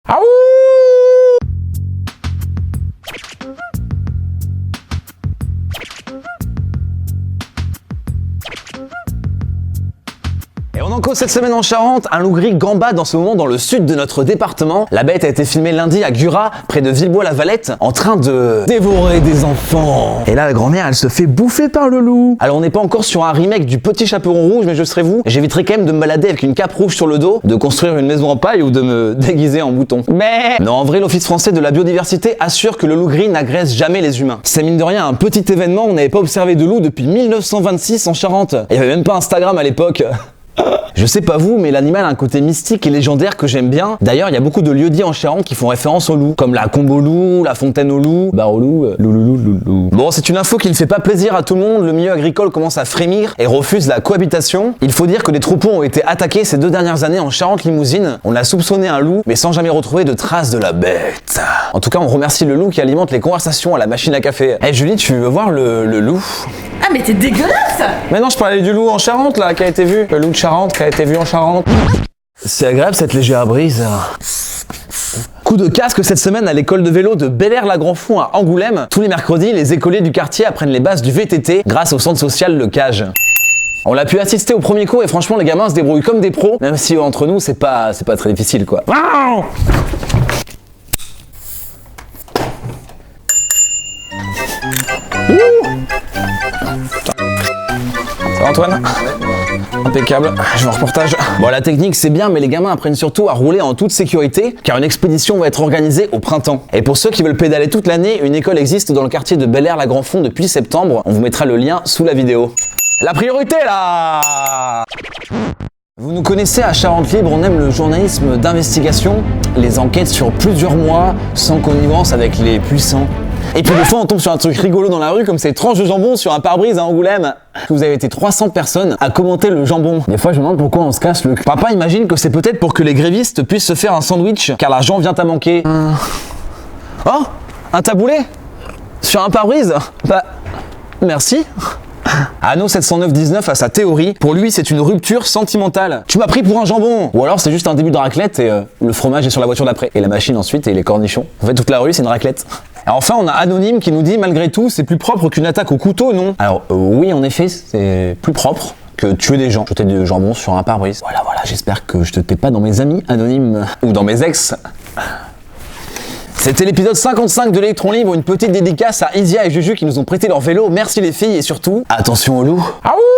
Et on en cause cette semaine en Charente, un loup gris gambade en ce moment dans le sud de notre département. La bête a été filmée lundi à Gurat, près de Villebois-la-Valette, en train de dévorer des enfants. Et là, la grand-mère, elle se fait bouffer par le loup. Alors on n'est pas encore sur un remake du Petit Chaperon Rouge, mais je serai vous, j'éviterai quand même de me balader avec une cape rouge sur le dos, de construire une maison en paille ou de me déguiser en mouton. Mais non, en vrai, l'Office français de la biodiversité assure que le loup gris n'agresse jamais les humains. C'est mine de rien un petit événement, on n'avait pas observé de loup depuis 1926 en Charente. Il n'y avait même pas Instagram à l'époque. Je sais pas vous, mais l'animal a un côté mystique et légendaire que j'aime bien. D'ailleurs, il y a beaucoup de lieux-dits en Charente qui font référence au loup, comme la Combe au loup, la Fontaine au loup, bar au loup, louloulou. Bon, c'est une info qui ne fait pas plaisir à tout le monde. Le milieu agricole commence à frémir et refuse la cohabitation. Il faut dire que des troupeaux ont été attaqués ces 2 dernières années en Charente-Limousine. On a soupçonné un loup, mais sans jamais retrouver de traces de la bête. En tout cas, on remercie le loup qui alimente les conversations à la machine à café. Eh Julie, tu veux voir le loup? Ah mais t'es dégueulasse! Mais non, je parlais du loup en Charente là, qui a été vu. Le loup de Charente qui a été vu en Charente. C'est agréable cette légère brise. Coup de casque cette semaine à l'école de vélo de Bel-Air-la-Grand-Fond à Angoulême. Tous les mercredis, les écoliers du quartier apprennent les bases du VTT grâce au centre social Le Cage. On a pu assister au premier cours et franchement les gamins se débrouillent comme des pros, même si entre nous c'est pas très difficile quoi. Ça va Antoine? Impeccable, je vais en reportage. Bon, la technique c'est bien, mais les gamins apprennent surtout à rouler en toute sécurité, car une expédition va être organisée au printemps. Et pour ceux qui veulent pédaler toute l'année, une école existe dans le quartier de Bel-Air-la-Grand-Fond depuis septembre. On vous mettra le lien sous la vidéo. La priorité là! Vous nous connaissez, à Charente Libre, on aime le journalisme d'investigation, les enquêtes sur plusieurs mois, sans connivence avec les puissants. Et puis des fois on tombe sur un truc rigolo dans la rue comme ces tranches de jambon sur un pare-brise à Angoulême. Vous avez été 300 personnes à commenter le jambon. Des fois je me demande pourquoi on se casse le cul. Papa imagine que c'est peut-être pour que les grévistes puissent se faire un sandwich car l'argent vient à manquer. Oh, un taboulet sur un pare-brise? Bah, merci. Anno 709-19 a sa théorie. Pour lui, c'est une rupture sentimentale. Tu m'as pris pour un jambon. Ou alors c'est juste un début de raclette et le fromage est sur la voiture d'après. Et la machine ensuite et les cornichons. En fait, toute la rue, c'est une raclette. Et enfin, on a Anonyme qui nous dit, malgré tout, c'est plus propre qu'une attaque au couteau, non? Alors, oui, en effet, c'est plus propre que tuer des gens, jeter du jambon sur un pare-brise. Voilà, j'espère que je te tais pas dans mes amis anonymes ou dans mes ex. C'était l'épisode 55 de l'Électron Libre, une petite dédicace à Isia et Juju qui nous ont prêté leur vélo. Merci les filles et surtout, attention au loup. Ah ouh!